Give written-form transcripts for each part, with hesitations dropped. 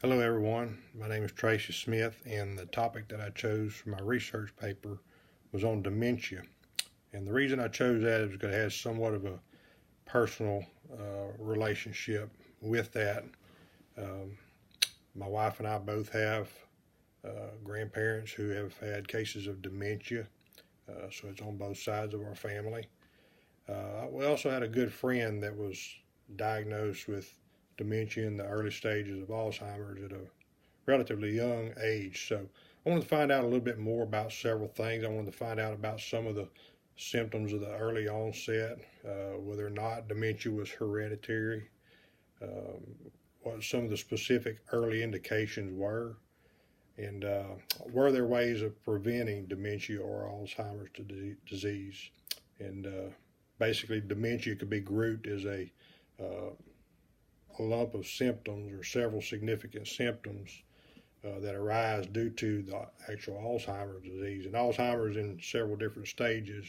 Hello everyone, my name is Tracy Smith, and the topic that I chose for my research paper was on dementia. And the reason I chose that is because it has somewhat of a personal relationship with that. Um, my wife and I both have grandparents who have had cases of dementia, so it's on both sides of our family. We also had a good friend that was diagnosed with dementia in the early stages of Alzheimer's at a relatively young age. So I wanted to find out a little bit more about several things. I wanted to find out about some of the symptoms of the early onset, whether or not dementia was hereditary, what some of the specific early indications were, and were there ways of preventing dementia or Alzheimer's disease. And basically, dementia could be grouped as a lump of symptoms or several significant symptoms that arise due to the actual Alzheimer's disease. And Alzheimer's in several different stages.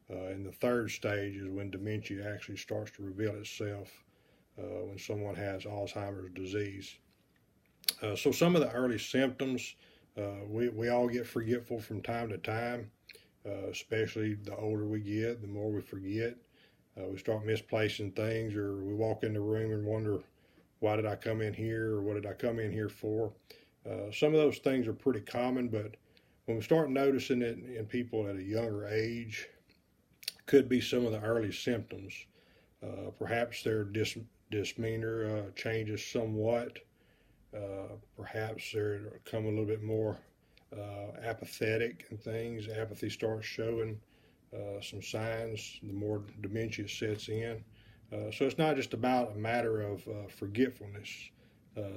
And the third stage is when dementia actually starts to reveal itself when someone has Alzheimer's disease. So some of the early symptoms, we all get forgetful from time to time, especially the older we get, the more we forget. We start misplacing things, or we walk in the room and wonder, why did I come in here, or what did I come in here for? Some of those things are pretty common, but when we start noticing it in people at a younger age, could be some of the early symptoms. Perhaps their demeanor changes somewhat. Perhaps they're become a little bit more apathetic and things. Apathy starts showing some signs the more dementia sets in. So it's not just about a matter of forgetfulness.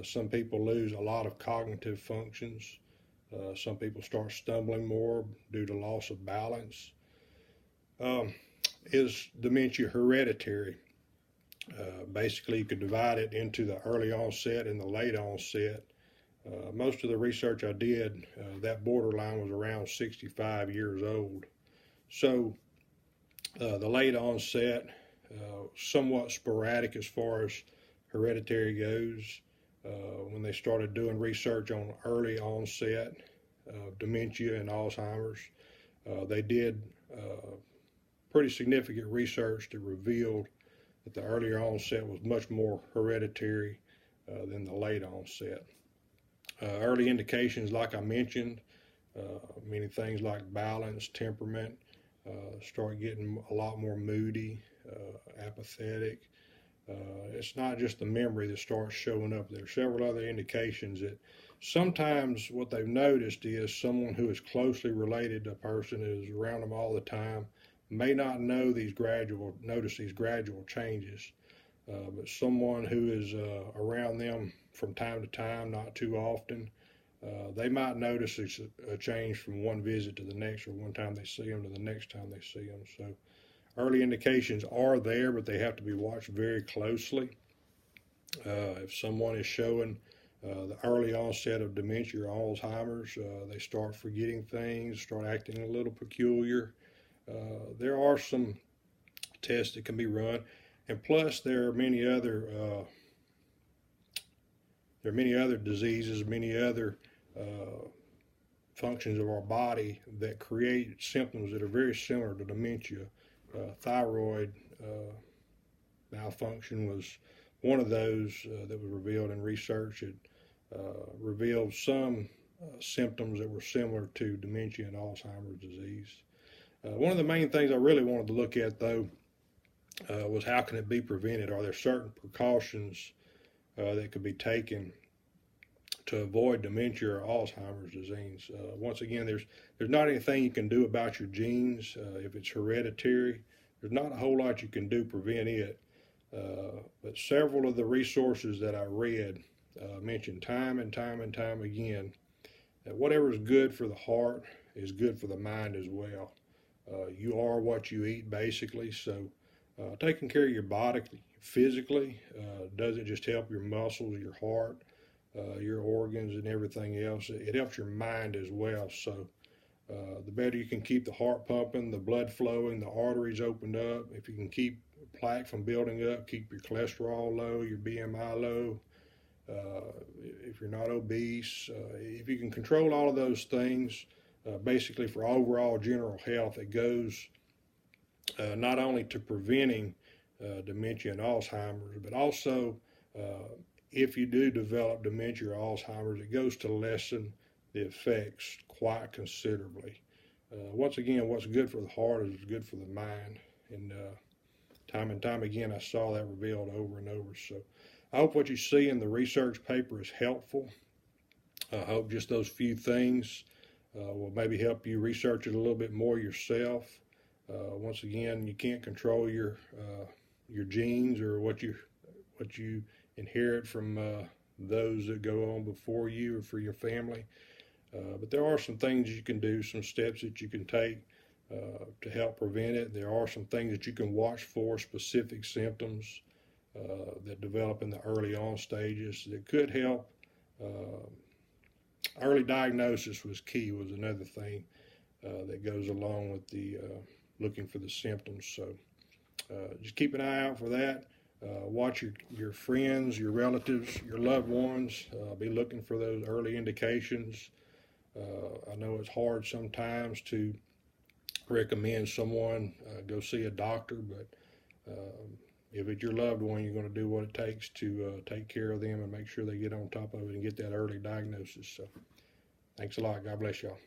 Some people lose a lot of cognitive functions. Some people start stumbling more due to loss of balance. Is dementia hereditary? Basically, you could divide it into the early onset and the late onset. Most of the research I did, that borderline was around 65 years old. So the late onset, somewhat sporadic as far as hereditary goes. When they started doing research on early onset dementia and Alzheimer's, they did pretty significant research that revealed that the earlier onset was much more hereditary than the late onset. Early indications, like I mentioned, meaning things like balance, temperament, start getting a lot more moody, apathetic. It's not just the memory that starts showing up. There are several other indications that sometimes what they've noticed is someone who is closely related to a person, is around them all the time, may not notice these gradual changes. But someone who is around them from time to time, not too often, they might notice a change from one visit to the next, or one time they see them to the next time they see them. So early indications are there, but they have to be watched very closely. If someone is showing the early onset of dementia or Alzheimer's, they start forgetting things, start acting a little peculiar. There are some tests that can be run, and plus there are many other diseases, many other functions of our body that create symptoms that are very similar to dementia. Thyroid malfunction was one of those that was revealed in research. It revealed some symptoms that were similar to dementia and Alzheimer's disease. One of the main things I really wanted to look at, though, was how can it be prevented? Are there certain precautions that could be taken to avoid dementia or Alzheimer's disease? Once again, there's not anything you can do about your genes. If it's hereditary, there's not a whole lot you can do to prevent it. But several of the resources that I read mentioned time and time and time again that whatever is good for the heart is good for the mind as well. You are what you eat, basically. So taking care of your body physically doesn't just help your muscles, your heart, your organs, and everything else. It helps your mind as well. So the better you can keep the heart pumping, the blood flowing, the arteries opened up, if you can keep plaque from building up, keep your cholesterol low, your BMI low, if you're not obese, if you can control all of those things, basically for overall general health, it goes not only to preventing dementia and Alzheimer's, but also if you do develop dementia or Alzheimer's, it goes to lessen the effects quite considerably. Once again, what's good for the heart is good for the mind, and time and time again I saw that revealed over and over. So I hope what you see in the research paper is helpful. I hope just those few things will maybe help you research it a little bit more yourself. Once again, you can't control your genes or what you inherit from those that go on before you or for your family. But there are some things you can do, some steps that you can take to help prevent it. There are some things that you can watch for, specific symptoms that develop in the early on stages that could help. Early diagnosis was key, was another thing that goes along with the looking for the symptoms. So just keep an eye out for that. Watch your friends, your relatives, your loved ones. Be looking for those early indications. I know it's hard sometimes to recommend someone go see a doctor, but if it's your loved one, you're going to do what it takes to take care of them and make sure they get on top of it and get that early diagnosis. So thanks a lot. God bless y'all.